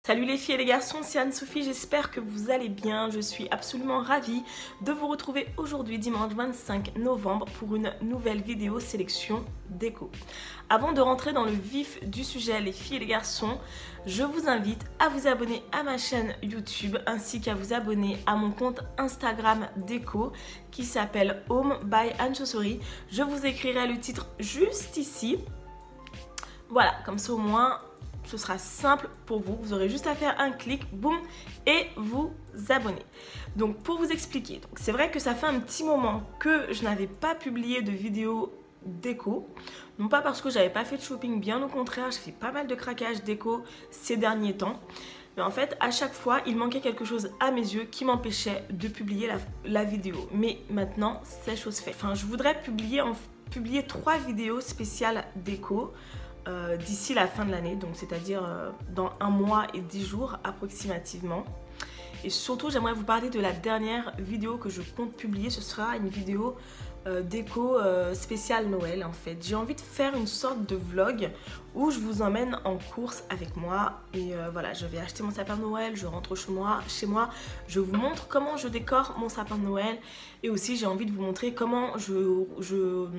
Salut les filles et les garçons, c'est Anne-Sophie, j'espère que vous allez bien. Je suis absolument ravie de vous retrouver aujourd'hui, dimanche 25 novembre, pour une nouvelle vidéo sélection déco. Avant de rentrer dans le vif du sujet, les filles et les garçons, je vous invite à vous abonner à ma chaîne YouTube ainsi qu'à vous abonner à mon compte Instagram déco qui s'appelle Home by Anne-Sophie. Je vous écrirai le titre juste ici. Voilà, comme ça au moins ce sera simple pour vous. Vous aurez juste à faire un clic, boum, et vous abonner. Donc pour vous expliquer, c'est vrai que ça fait un petit moment que je n'avais pas publié de vidéo déco. Non pas parce que j'avais pas fait de shopping, bien au contraire, j'ai fait pas mal de craquages déco ces derniers temps. Mais en fait, à chaque fois, il manquait quelque chose à mes yeux qui m'empêchait de publier la vidéo. Mais maintenant, c'est chose faite. Enfin, je voudrais publier 3 vidéos spéciales déco d'ici la fin de l'année, donc c'est-à-dire dans 1 mois et 10 jours approximativement. Et surtout, j'aimerais vous parler de la dernière vidéo que je compte publier. Ce sera une vidéo déco spéciale Noël en fait. J'ai envie de faire une sorte de vlog où je vous emmène en course avec moi. Et voilà, je vais acheter mon sapin de Noël, je rentre chez moi, je vous montre comment je décore mon sapin de Noël. Et aussi, j'ai envie de vous montrer comment je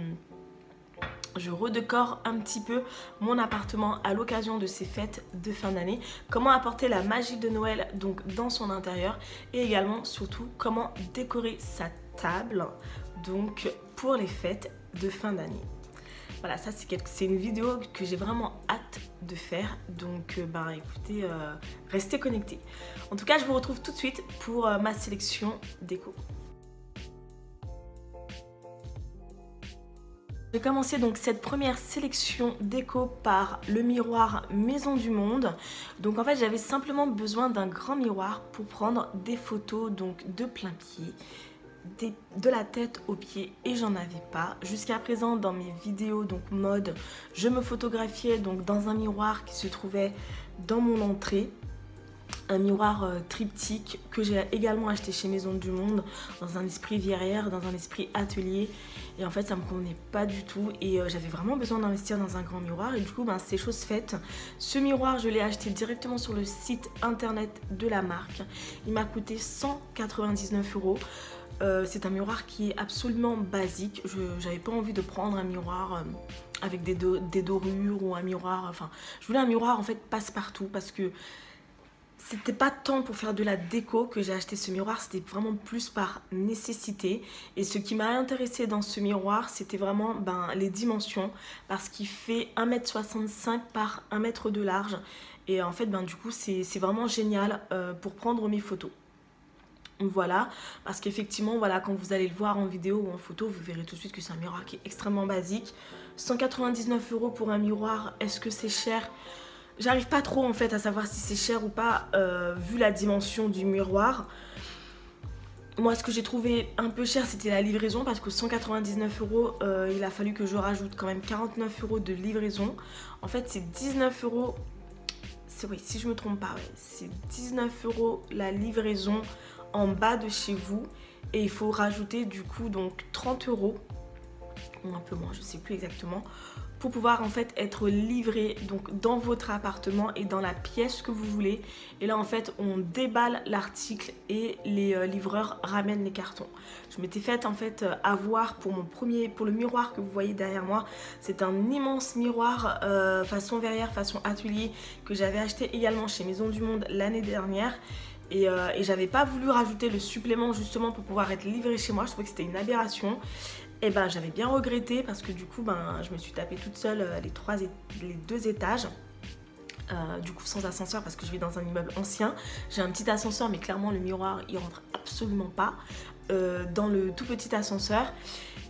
redécore un petit peu mon appartement à l'occasion de ces fêtes de fin d'année. Comment apporter la magie de Noël donc dans son intérieur. Et également, surtout, comment décorer sa table donc pour les fêtes de fin d'année. Voilà, ça c'est une vidéo que j'ai vraiment hâte de faire. Donc écoutez, restez connectés. En tout cas, je vous retrouve tout de suite pour ma sélection déco. Je vais commencer donc cette première sélection déco par le miroir Maison du Monde. Donc en fait j'avais simplement besoin d'un grand miroir pour prendre des photos donc de plein pied, de la tête aux pieds, et j'en avais pas. Jusqu'à présent dans mes vidéos donc mode, je me photographiais donc dans un miroir qui se trouvait dans mon entrée. Un miroir triptyque que j'ai également acheté chez Maison du Monde dans un esprit verrière, dans un esprit atelier, et en fait ça me convenait pas du tout et j'avais vraiment besoin d'investir dans un grand miroir. Et du coup c'est chose faite. Ce miroir je l'ai acheté directement sur le site internet de la marque. Il m'a coûté 199 €. C'est un miroir qui est absolument basique. J'avais pas envie de prendre un miroir avec des dorures ou un miroir, enfin je voulais un miroir en fait passe-partout, parce que c'était pas tant pour faire de la déco que j'ai acheté ce miroir, c'était vraiment plus par nécessité. Et ce qui m'a intéressé dans ce miroir, c'était vraiment les dimensions, parce qu'il fait 1,65 m par 1 m de large. Et en fait, du coup, c'est vraiment génial pour prendre mes photos. Voilà, parce qu'effectivement, voilà, quand vous allez le voir en vidéo ou en photo, vous verrez tout de suite que c'est un miroir qui est extrêmement basique. 199 € pour un miroir, est-ce que c'est cher ? J'arrive pas trop en fait à savoir si c'est cher ou pas vu la dimension du miroir. Moi ce que j'ai trouvé un peu cher c'était la livraison, parce que 199 €, il a fallu que je rajoute quand même 49 € de livraison. En fait c'est 19 €, oui si je me trompe pas, ouais, c'est 19 € la livraison en bas de chez vous. Et il faut rajouter du coup donc 30 € ou un peu moins, je sais plus exactement, pour pouvoir en fait être livré donc dans votre appartement et dans la pièce que vous voulez. Et là en fait on déballe l'article et les livreurs ramènent les cartons. Je m'étais faite en fait avoir pour le miroir que vous voyez derrière moi. C'est un immense miroir façon verrière, façon atelier, que j'avais acheté également chez Maison du Monde l'année dernière. Et j'avais pas voulu rajouter le supplément justement pour pouvoir être livré chez moi. Je trouvais que c'était une aberration. Et j'avais bien regretté, parce que du coup je me suis tapée toute seule les 2 étages. Du coup sans ascenseur, parce que je vis dans un immeuble ancien. J'ai un petit ascenseur mais clairement le miroir il rentre absolument pas dans le tout petit ascenseur.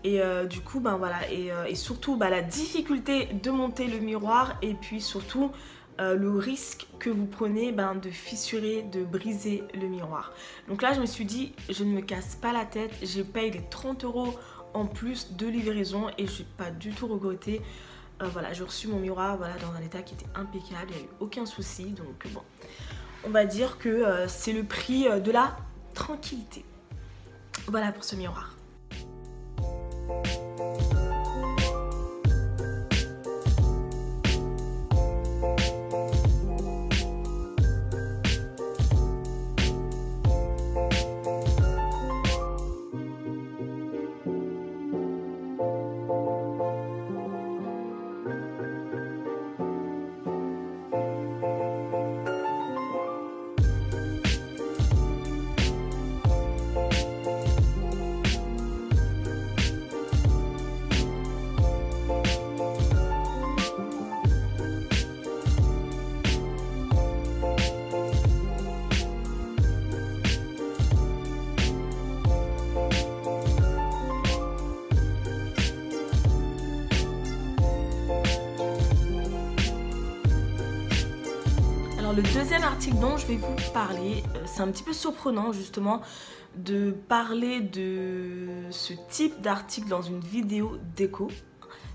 Et du coup voilà, et surtout la difficulté de monter le miroir, et puis surtout le risque que vous prenez de fissurer, de briser le miroir. Donc là je me suis dit je ne me casse pas la tête, j'ai payé les 30 € en plus de livraison et je n'ai pas du tout regretté. Voilà, j'ai reçu mon miroir dans un état qui était impeccable, il n'y a eu aucun souci. Donc bon, on va dire que c'est le prix de la tranquillité. Voilà pour ce miroir. deuxième article dont je vais vous parler, c'est un petit peu surprenant justement de parler de ce type d'article dans une vidéo déco,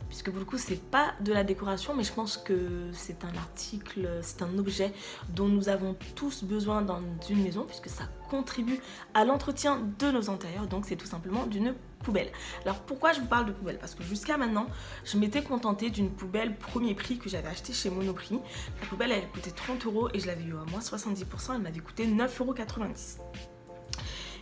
puisque pour le coup c'est pas de la décoration, mais je pense que c'est un article, c'est un objet dont nous avons tous besoin dans une maison, puisque ça contribue à l'entretien de nos intérieurs, donc c'est tout simplement d'une poubelle. Alors pourquoi je vous parle de poubelle? Parce que jusqu'à maintenant je m'étais contentée d'une poubelle premier prix que j'avais achetée chez Monoprix. La poubelle elle coûtait 30 € et je l'avais eu à moins 70%, elle m'avait coûté 9,90 €.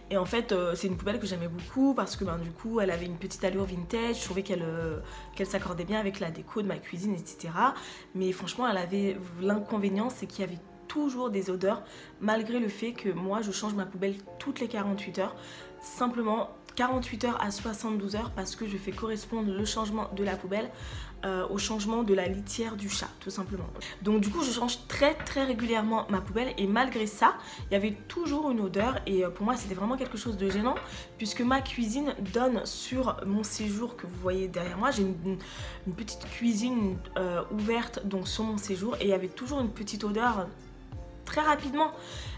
Et en fait, c'est une poubelle que j'aimais beaucoup parce que du coup, elle avait une petite allure vintage. Je trouvais qu'elle s'accordait bien avec la déco de ma cuisine, etc. Mais franchement, elle avait l'inconvénient, c'est qu'il y avait toujours des odeurs, malgré le fait que moi, je change ma poubelle toutes les 48 heures. Simplement 48 heures à 72 heures parce que je fais correspondre le changement de la poubelle au changement de la litière du chat, tout simplement. Donc du coup je change très régulièrement ma poubelle, et malgré ça il y avait toujours une odeur, et pour moi c'était vraiment quelque chose de gênant, puisque ma cuisine donne sur mon séjour que vous voyez derrière moi. J'ai une petite cuisine ouverte donc sur mon séjour, et il y avait toujours une petite odeur très rapidement.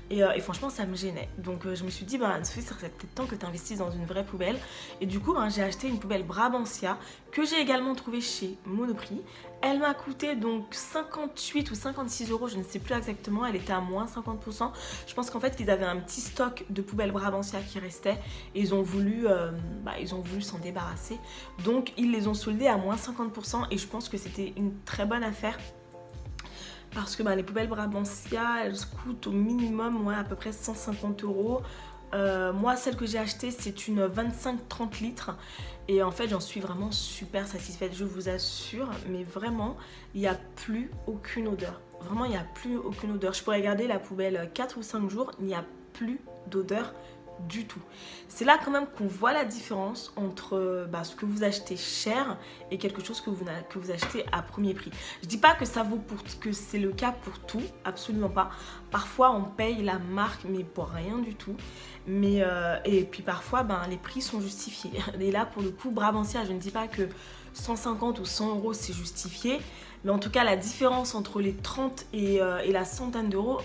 Et franchement ça me gênait, donc je me suis dit Sophie, ça serait peut-être temps que tu investisses dans une vraie poubelle. Et du coup j'ai acheté une poubelle Brabantia que j'ai également trouvée chez Monoprix. Elle m'a coûté donc 58 ou 56 €, je ne sais plus exactement, elle était à moins 50%. Je pense qu'en fait qu'ils avaient un petit stock de poubelles Brabantia qui restait, et ils ont voulu s'en débarrasser, donc ils les ont soldées à moins 50%, et je pense que c'était une très bonne affaire. Parce que les poubelles Brabantia, elles coûtent au minimum à peu près 150 €. Moi, celle que j'ai achetée, c'est une 25-30 litres. Et en fait, j'en suis vraiment super satisfaite, je vous assure. Mais vraiment, il n'y a plus aucune odeur. Vraiment, il n'y a plus aucune odeur. Je pourrais garder la poubelle 4 ou 5 jours, il n'y a plus d'odeur du tout. C'est là quand même qu'on voit la différence entre ce que vous achetez cher et quelque chose que vous achetez à premier prix. Je dis pas que c'est le cas pour tout, absolument pas. Parfois on paye la marque mais pour rien du tout. Et puis parfois les prix sont justifiés. Et là pour le coup Brabantia, je ne dis pas que 150 ou 100 € c'est justifié, mais en tout cas la différence entre les 30 et la centaine d'euros,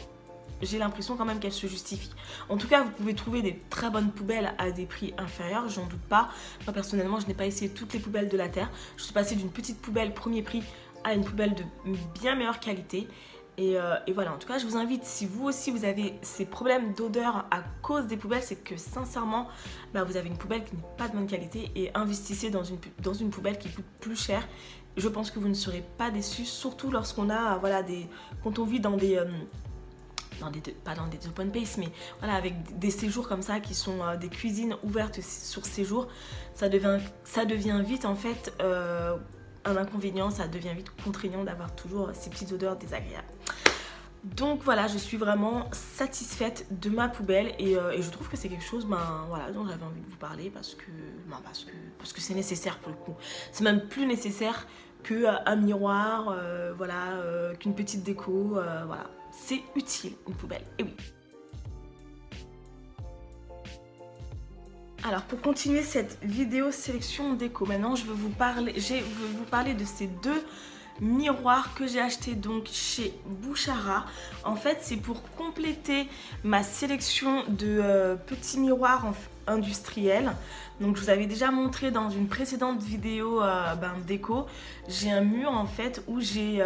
j'ai l'impression quand même qu'elle se justifie. En tout cas, vous pouvez trouver des très bonnes poubelles à des prix inférieurs, j'en doute pas. Moi personnellement, je n'ai pas essayé toutes les poubelles de la Terre. Je suis passée d'une petite poubelle premier prix à une poubelle de bien meilleure qualité. Et voilà, en tout cas, je vous invite, si vous aussi vous avez ces problèmes d'odeur à cause des poubelles, c'est que sincèrement, vous avez une poubelle qui n'est pas de bonne qualité, et investissez dans une poubelle qui coûte plus cher. Je pense que vous ne serez pas déçus, surtout lorsqu'on a, quand on vit dans des... pas dans des open space, mais avec des séjours comme ça qui sont des cuisines ouvertes sur séjour, ça devient vite en fait un inconvénient, ça devient vite contraignant d'avoir toujours ces petites odeurs désagréables. Donc voilà, je suis vraiment satisfaite de ma poubelle, et je trouve que c'est quelque chose dont j'avais envie de vous parler parce que c'est nécessaire pour le coup. C'est même plus nécessaire qu'un miroir, qu'une petite déco, c'est utile une poubelle, et oui. Alors pour continuer cette vidéo sélection déco, maintenant je vais vous parler de ces deux miroirs que j'ai achetés donc chez Bouchara. En fait c'est pour compléter ma sélection de petits miroirs industriels. Donc je vous avais déjà montré dans une précédente vidéo déco. J'ai un mur en fait où j'ai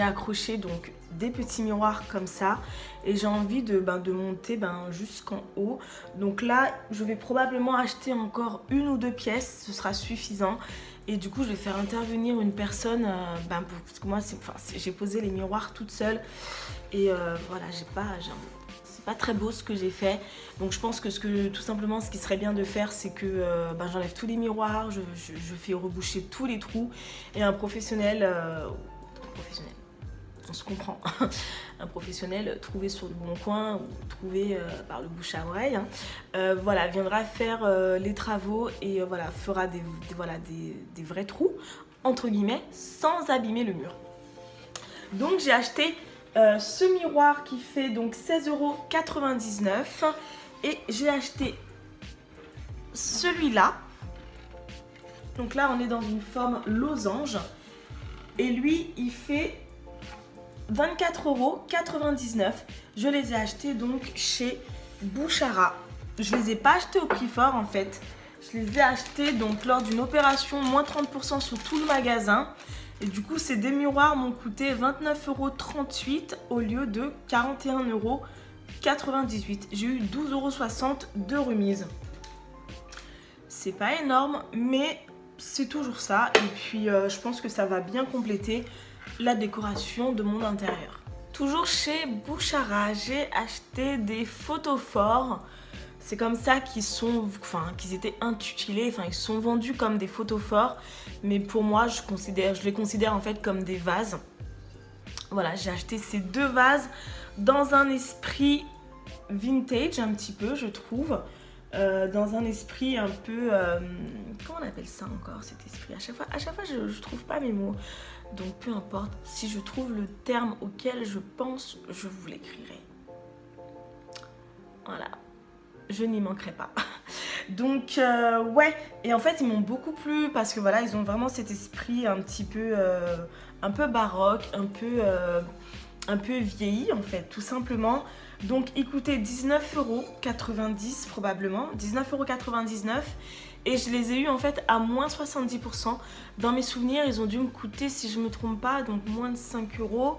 accroché donc des petits miroirs comme ça, et j'ai envie de monter jusqu'en haut. Donc là je vais probablement acheter encore une ou deux pièces, ce sera suffisant. Et du coup je vais faire intervenir une personne parce que moi j'ai posé les miroirs toute seule, et c'est pas très beau ce que j'ai fait. Donc je pense que tout simplement ce qui serait bien de faire, c'est que j'enlève tous les miroirs, je fais reboucher tous les trous, et un professionnel, on se comprend, un professionnel trouvé sur le Bon Coin ou trouvé par le bouche à oreille, viendra faire les travaux, et fera des vrais trous entre guillemets sans abîmer le mur. Donc j'ai acheté ce miroir qui fait donc 16,99 €, et j'ai acheté celui-là. Donc là on est dans une forme losange, et lui il fait 24,99 €. Je les ai achetés donc chez Bouchara. Je les ai pas achetés au prix fort en fait. Je les ai achetés donc lors d'une opération moins 30% sur tout le magasin. Et du coup, ces deux miroirs m'ont coûté 29,38 € au lieu de 41,98 €. J'ai eu 12,60 € de remise. C'est pas énorme, mais c'est toujours ça. Et puis, je pense que ça va bien compléter la décoration de mon intérieur. Toujours chez Bouchara, j'ai acheté des photophores. C'est comme ça qu'ils étaient intitulés, ils sont vendus comme des photophores. Mais pour moi, je les considère en fait comme des vases. Voilà, j'ai acheté ces deux vases dans un esprit vintage un petit peu, je trouve. Dans un esprit un peu... comment on appelle ça encore, cet esprit? À chaque fois je trouve pas mes mots. Donc peu importe, si je trouve le terme auquel je pense, je vous l'écrirai. Voilà. Je n'y manquerai pas. Donc ouais, et en fait ils m'ont beaucoup plu parce que voilà, ils ont vraiment cet esprit un petit peu baroque, un peu vieilli en fait, tout simplement. Donc ils coûtaient 19,90 € probablement, 19,99 € et je les ai eu en fait à moins 70%. Dans mes souvenirs, ils ont dû me coûter, si je me trompe pas, donc moins de 5 €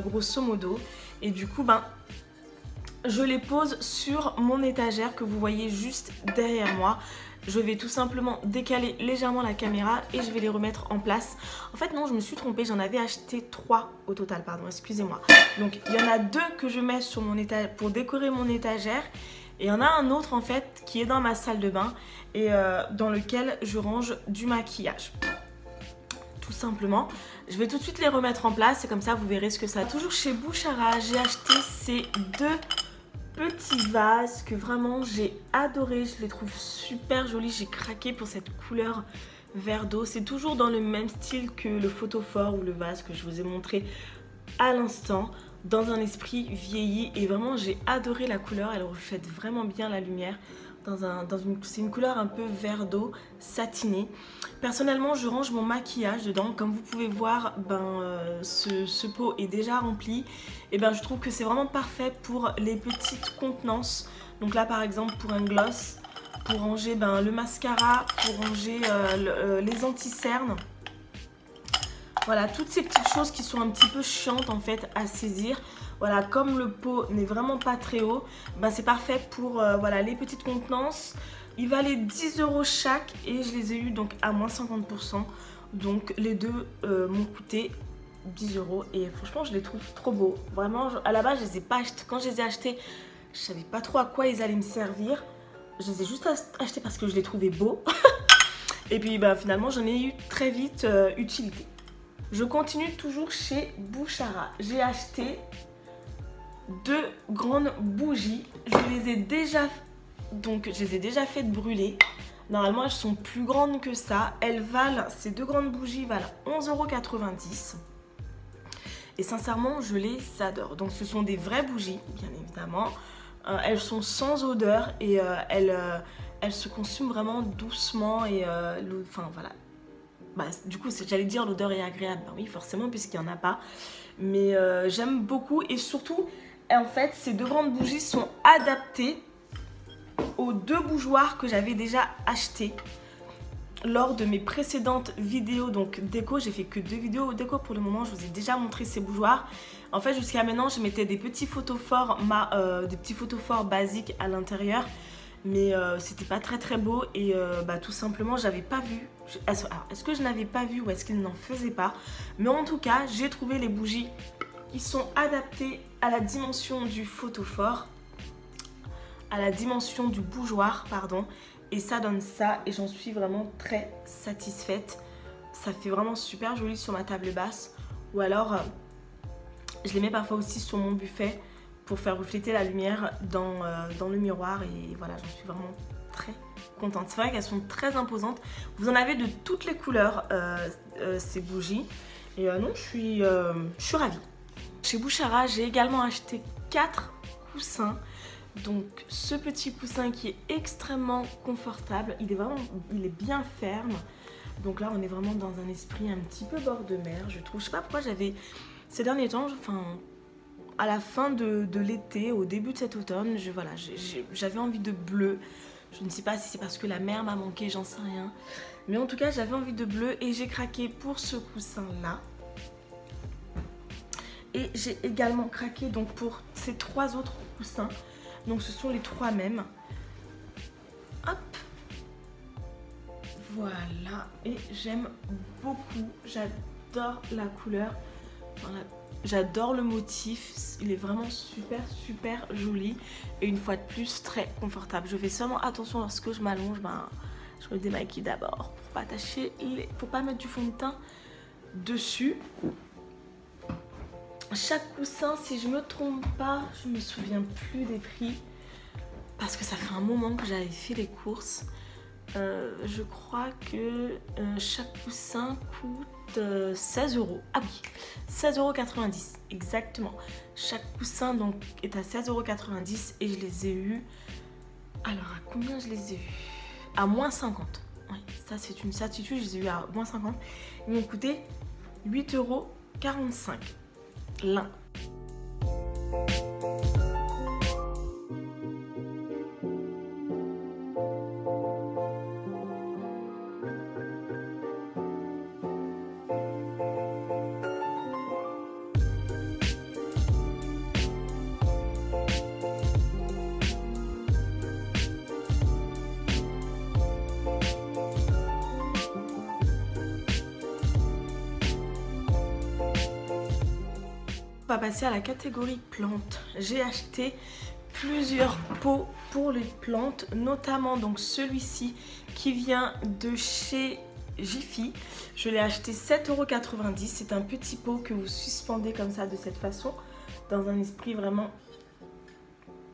grosso modo. Et du coup, je les pose sur mon étagère que vous voyez juste derrière moi. Je vais tout simplement décaler légèrement la caméra et je vais les remettre en place. En fait non, je me suis trompée, j'en avais acheté 3 au total, pardon, excusez-moi. Donc il y en a 2 que je mets sur mon étagère pour décorer mon étagère. Et il y en a un autre en fait qui est dans ma salle de bain et dans lequel je range du maquillage. Tout simplement. Je vais tout de suite les remettre en place et comme ça vous verrez ce que ça a. Toujours chez Bouchara, j'ai acheté ces deux petits vases que vraiment j'ai adoré. Je les trouve super jolis. J'ai craqué pour cette couleur vert d'eau. C'est toujours dans le même style que le photophore ou le vase que je vous ai montré à l'instant, dans un esprit vieilli. Et vraiment j'ai adoré la couleur. Elle reflète vraiment bien la lumière. C'est une couleur un peu vert d'eau satinée. Personnellement, je range mon maquillage dedans. Comme vous pouvez voir, ce pot est déjà rempli. Et je trouve que c'est vraiment parfait pour les petites contenances. Donc là, par exemple, pour un gloss, pour ranger le mascara, pour ranger les anti-cernes. Voilà, toutes ces petites choses qui sont un petit peu chiantes en fait à saisir. Voilà, comme le pot n'est vraiment pas très haut, c'est parfait pour voilà, les petites contenances. Il valait 10 € chaque et je les ai eu donc à moins 50%. Donc les deux m'ont coûté 10 € et franchement je les trouve trop beaux. Vraiment, à la base je les ai pas achetés. Quand je les ai achetés, je savais pas trop à quoi ils allaient me servir. Je les ai juste achetés parce que je les trouvais beaux. Et puis finalement j'en ai eu très vite utilité. Je continue toujours chez Bouchara. J'ai acheté 2 grandes bougies. Je les ai déjà faites brûler. Normalement, elles sont plus grandes que ça. Ces 2 grandes bougies valent 11,90 €. Et sincèrement, je les adore. Donc, ce sont des vraies bougies, bien évidemment. Elles sont sans odeur et elles se consument vraiment doucement. Et voilà. Du coup, j'allais dire l'odeur est agréable. Oui, forcément, puisqu'il n'y en a pas. Mais j'aime beaucoup. Et surtout, en fait, ces 2 grandes bougies sont adaptées aux 2 bougeoirs que j'avais déjà achetés lors de mes précédentes vidéos donc déco. J'ai fait que 2 vidéos déco pour le moment. Je vous ai déjà montré ces bougeoirs. En fait, jusqu'à maintenant, je mettais des petits photophores, basiques à l'intérieur. Mais c'était pas très beau et tout simplement j'avais pas vu. Est-ce que je n'avais pas vu ou est-ce qu'ils n'en faisaient pas? Mais en tout cas j'ai trouvé les bougies qui sont adaptées à la dimension du photophore, à la dimension du bougeoir pardon, et ça donne ça et j'en suis vraiment très satisfaite. Ça fait vraiment super joli sur ma table basse ou alors je les mets parfois aussi sur mon buffet pour faire refléter la lumière dans le miroir et voilà, j'en suis vraiment très contente. C'est vrai qu'elles sont très imposantes. Vous en avez de toutes les couleurs ces bougies et non, je suis ravie. Chez Bouchara, j'ai également acheté 4 coussins. Donc ce petit coussin qui est extrêmement confortable, il est bien ferme. Donc là on est vraiment dans un esprit un petit peu bord de mer, je trouve. Je sais pas pourquoi j'avais Ces derniers temps, enfin, à la fin de l'été, au début de cet automne, voilà, j'avais envie de bleu. Je ne sais pas si c'est parce que la mer m'a manqué, j'en sais rien. Mais en tout cas, j'avais envie de bleu et j'ai craqué pour ce coussin-là. Et j'ai également craqué donc pour ces 3 autres coussins. Donc ce sont les 3 mêmes. Hop. Voilà. Et j'aime beaucoup. J'adore la couleur. Voilà. J'adore le motif. Il est vraiment super super joli. Et une fois de plus, très confortable. Je fais seulement attention lorsque je m'allonge. Je me démaquille d'abord pour pas tâcher pour pas mettre du fond de teint dessus. Chaque coussin, si je me trompe pas, je me souviens plus des prix parce que ça fait un moment que j'avais fait les courses. Je crois que chaque coussin coûte 16 €. Ah oui, 16,90 € exactement. Chaque coussin donc est à 16,90 € et je les ai eus. Alors à combien je les ai eus? À moins 50. Oui, ça c'est une certitude, je les ai eus à moins 50. Ils m'ont coûté 8,45 € l'un. On va passer à la catégorie plantes. J'ai acheté plusieurs pots pour les plantes, notamment donc celui-ci qui vient de chez Jiffy. Je l'ai acheté 7,90 €. C'est un petit pot que vous suspendez comme ça de cette façon, dans un esprit vraiment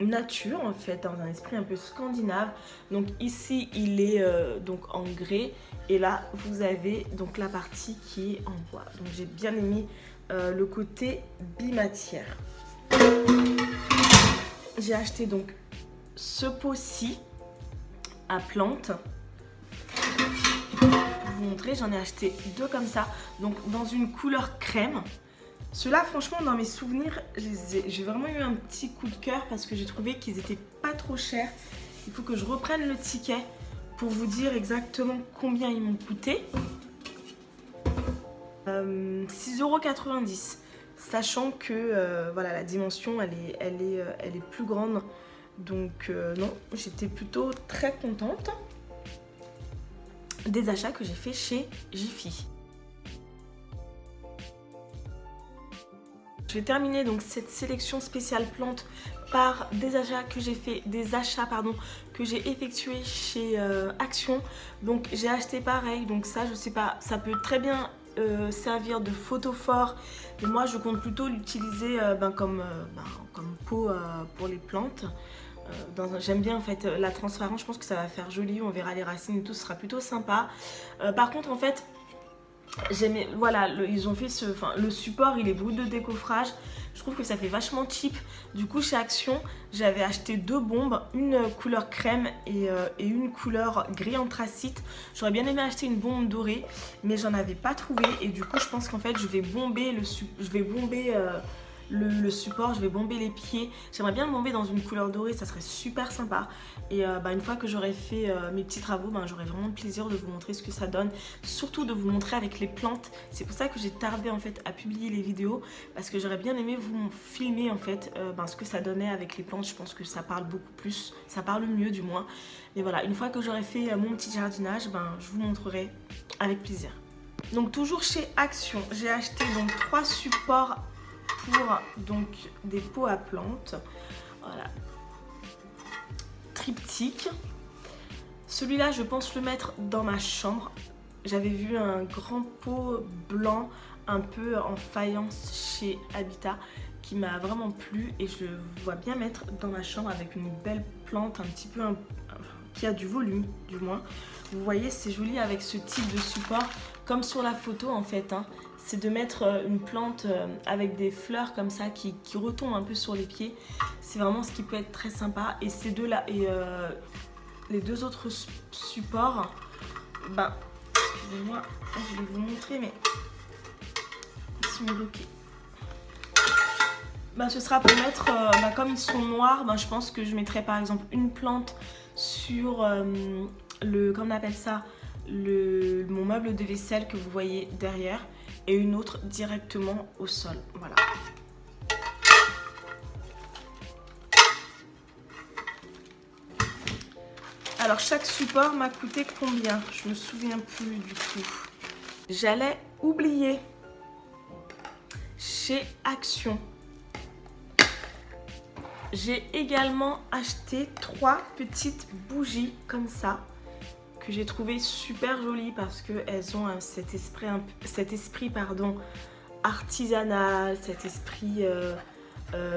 nature en fait, dans un esprit un peu scandinave. Donc ici il est donc en grès et là vous avez donc la partie qui est en bois. Donc j'ai bien aimé le côté bimatière. J'ai acheté donc ce pot-ci à plantes. Pour vous montrer, j'en ai acheté 2 comme ça, donc dans une couleur crème. Ceux-là, franchement, dans mes souvenirs, j'ai vraiment eu un petit coup de cœur parce que j'ai trouvé qu'ils étaient pas trop chers. Il faut que je reprenne le ticket pour vous dire exactement combien ils m'ont coûté. 6,90 €, sachant que voilà, la dimension elle est plus grande, donc non, j'étais plutôt très contente des achats que j'ai fait chez Jiffy. Je vais terminer donc cette sélection spéciale plantes par des achats que j'ai fait, que j'ai effectués chez Action. Donc j'ai acheté pareil, donc ça je sais pas, ça peut très bien servir de photophore, mais moi je compte plutôt l'utiliser comme pot pour les plantes. J'aime bien en fait la transparence, je pense que ça va faire joli, on verra les racines et tout, ce sera plutôt sympa. Par contre en fait j'aimais, voilà, ils ont fait le support, il est brut de décoffrage. Je trouve que ça fait vachement cheap. Du coup chez Action j'avais acheté 2 bombes, une couleur crème et une couleur gris anthracite. J'aurais bien aimé acheter une bombe dorée, mais j'en avais pas trouvé. Et du coup je pense qu'en fait je vais bomber le support, je vais bomber les pieds. J'aimerais bien le bomber dans une couleur dorée, ça serait super sympa. Et une fois que j'aurai fait mes petits travaux, j'aurai vraiment le plaisir de vous montrer ce que ça donne. Surtout de vous montrer avec les plantes. C'est pour ça que j'ai tardé en fait à publier les vidéos, parce que j'aurais bien aimé vous filmer en fait ce que ça donnait avec les plantes. Je pense que ça parle beaucoup plus, ça parle mieux du moins. Mais voilà, une fois que j'aurai fait mon petit jardinage, je vous montrerai avec plaisir. Donc toujours chez Action, j'ai acheté donc 3 supports pour donc des pots à plantes. Voilà, triptyque. Celui-là je pense le mettre dans ma chambre. J'avais vu un grand pot blanc un peu en faïence chez Habitat qui m'a vraiment plu et je vois bien mettre dans ma chambre avec une belle plante un petit peu qui a du volume du moins. Vous voyez, c'est joli avec ce type de support comme sur la photo en fait, c'est de mettre une plante avec des fleurs comme ça qui retombent un peu sur les pieds. C'est vraiment ce qui peut être très sympa. Et ces deux là et les 2 autres supports, excusez-moi, je vais vous montrer mais ils sont bloqués. Bah, ce sera pour mettre, comme ils sont noirs, je pense que je mettrai par exemple une plante sur comment on appelle ça, mon meuble de vaisselle que vous voyez derrière, et une autre directement au sol. Voilà. Alors chaque support m'a coûté combien? Je me souviens plus du coup. J'allais oublier. Chez Action. J'ai également acheté 3 petites bougies comme ça, que j'ai trouvé super jolies parce qu'elles ont cet esprit artisanal, cet esprit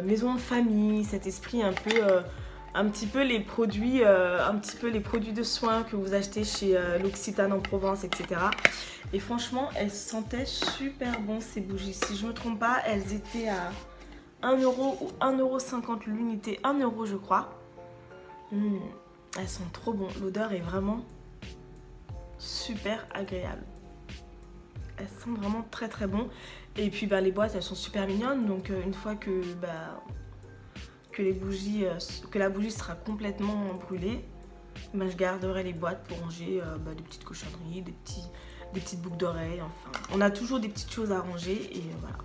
maison de famille, cet esprit un petit peu les produits de soins que vous achetez chez l'Occitane en Provence, etc. Et franchement, elles sentaient super bon ces bougies. Si je ne me trompe pas, elles étaient à 1 € ou 1,50 € l'unité, 1 € je crois. Elles sont trop bon. L'odeur est vraiment super agréable. Elles sentent vraiment très très bon. Et puis les boîtes, elles sont super mignonnes. Donc une fois que la bougie sera complètement brûlée, je garderai les boîtes pour ranger des petites cochonneries, des petites boucles d'oreilles. Enfin, on a toujours des petites choses à ranger et voilà.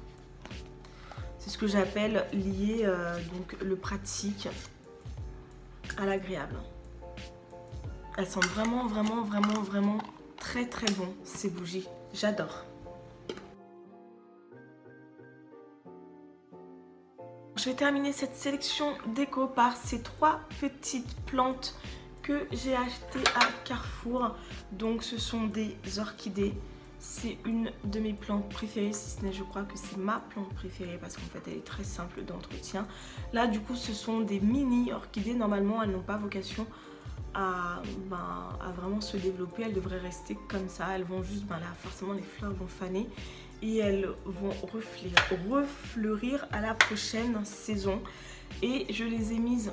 C'est ce que j'appelle lier donc le pratique à l'agréable. Elles sentent vraiment, vraiment, vraiment, vraiment très très bon ces bougies. J'adore. Je vais terminer cette sélection déco par ces 3 petites plantes que j'ai achetées à Carrefour. Donc ce sont des orchidées. C'est une de mes plantes préférées, si ce n'est, je crois que c'est ma plante préférée parce qu'en fait elle est très simple d'entretien. Là du coup ce sont des mini orchidées. Normalement elles n'ont pas vocation à vraiment se développer. Elles devraient rester comme ça. Elles vont juste, là forcément les fleurs vont faner et elles vont refleurir à la prochaine saison. Et je les ai mises,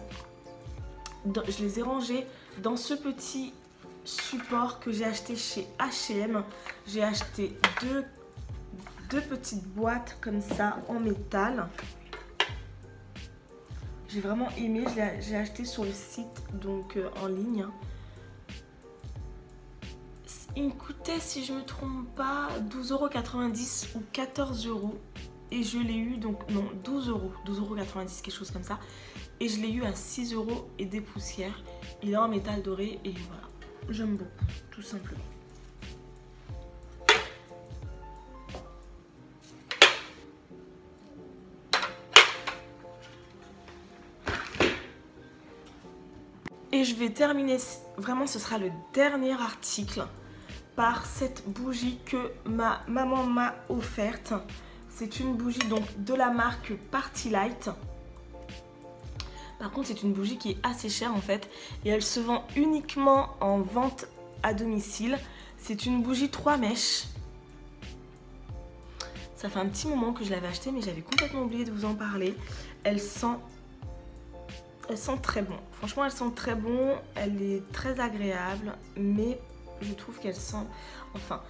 je les ai rangées dans ce petit support que j'ai acheté chez H&M. J'ai acheté deux petites boîtes comme ça en métal. J'ai vraiment aimé, j'ai acheté sur le site donc en ligne. Il me coûtait, si je me trompe pas, 12,90 € ou 14 € et je l'ai eu donc non 12,90 €, quelque chose comme ça, et je l'ai eu à 6 € et des poussières. Il est en métal doré et voilà. J'aime beaucoup, tout simplement. Et je vais terminer, vraiment ce sera le dernier article, par cette bougie que ma maman m'a offerte. C'est une bougie donc de la marque Party Light. Par contre c'est une bougie qui est assez chère en fait et elle se vend uniquement en vente à domicile. C'est une bougie 3 mèches. Ça fait un petit moment que je l'avais achetée mais j'avais complètement oublié de vous en parler. Elle sent très bon. Franchement elle sent très bon, elle est très agréable mais je trouve qu'elle sent... Enfin,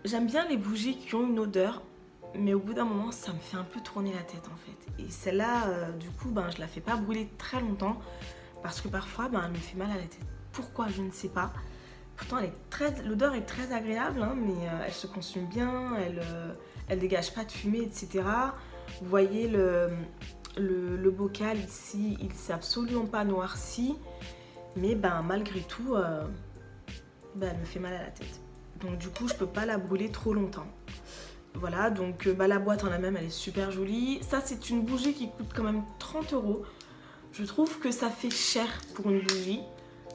j'aime bien les bougies qui ont une odeur mais au bout d'un moment ça me fait un peu tourner la tête en fait. Et celle-là du coup je la fais pas brûler très longtemps parce que parfois elle me fait mal à la tête. Pourquoi je ne sais pas. Pourtant l'odeur est très agréable hein, mais elle se consume bien, elle dégage pas de fumée etc. Vous voyez le bocal ici il s'est absolument pas noirci mais malgré tout elle me fait mal à la tête. Donc du coup je peux pas la brûler trop longtemps. Voilà, donc la boîte en elle-même elle est super jolie. Ça c'est une bougie qui coûte quand même 30 €. Je trouve que ça fait cher pour une bougie.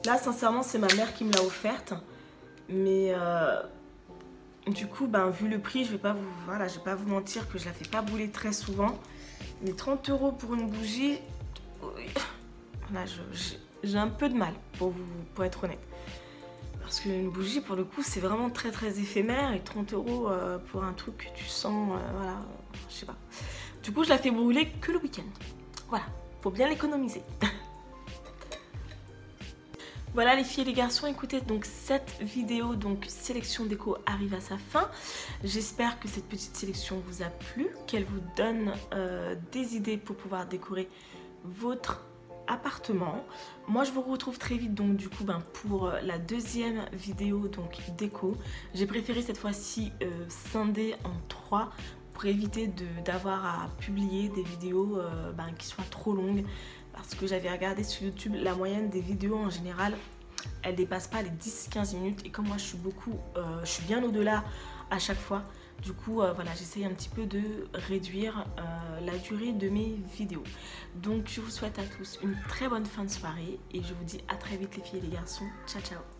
Là sincèrement c'est ma mère qui me l'a offerte. Mais du coup vu le prix je vais pas vous mentir que je la fais pas brûler très souvent. Mais 30 € pour une bougie, là j'ai un peu de mal pour être honnête. Parce qu'une bougie, pour le coup, c'est vraiment très très éphémère et 30 € pour un truc que tu sens, voilà, je sais pas. Du coup, je la fais brûler que le week-end. Voilà, faut bien l'économiser. Voilà les filles et les garçons, écoutez, donc cette vidéo, donc sélection déco arrive à sa fin. J'espère que cette petite sélection vous a plu, qu'elle vous donne des idées pour pouvoir décorer votre appartement. Moi je vous retrouve très vite donc du coup pour la deuxième vidéo donc déco. J'ai préféré cette fois-ci scinder en 3 pour éviter d'avoir à publier des vidéos qui soient trop longues, parce que j'avais regardé sur YouTube, la moyenne des vidéos en général elle dépasse pas les 10-15 minutes, et comme moi je suis bien au-delà à chaque fois. Du coup, voilà, j'essaye un petit peu de réduire la durée de mes vidéos. Donc, je vous souhaite à tous une très bonne fin de soirée et je vous dis à très vite les filles et les garçons. Ciao, ciao!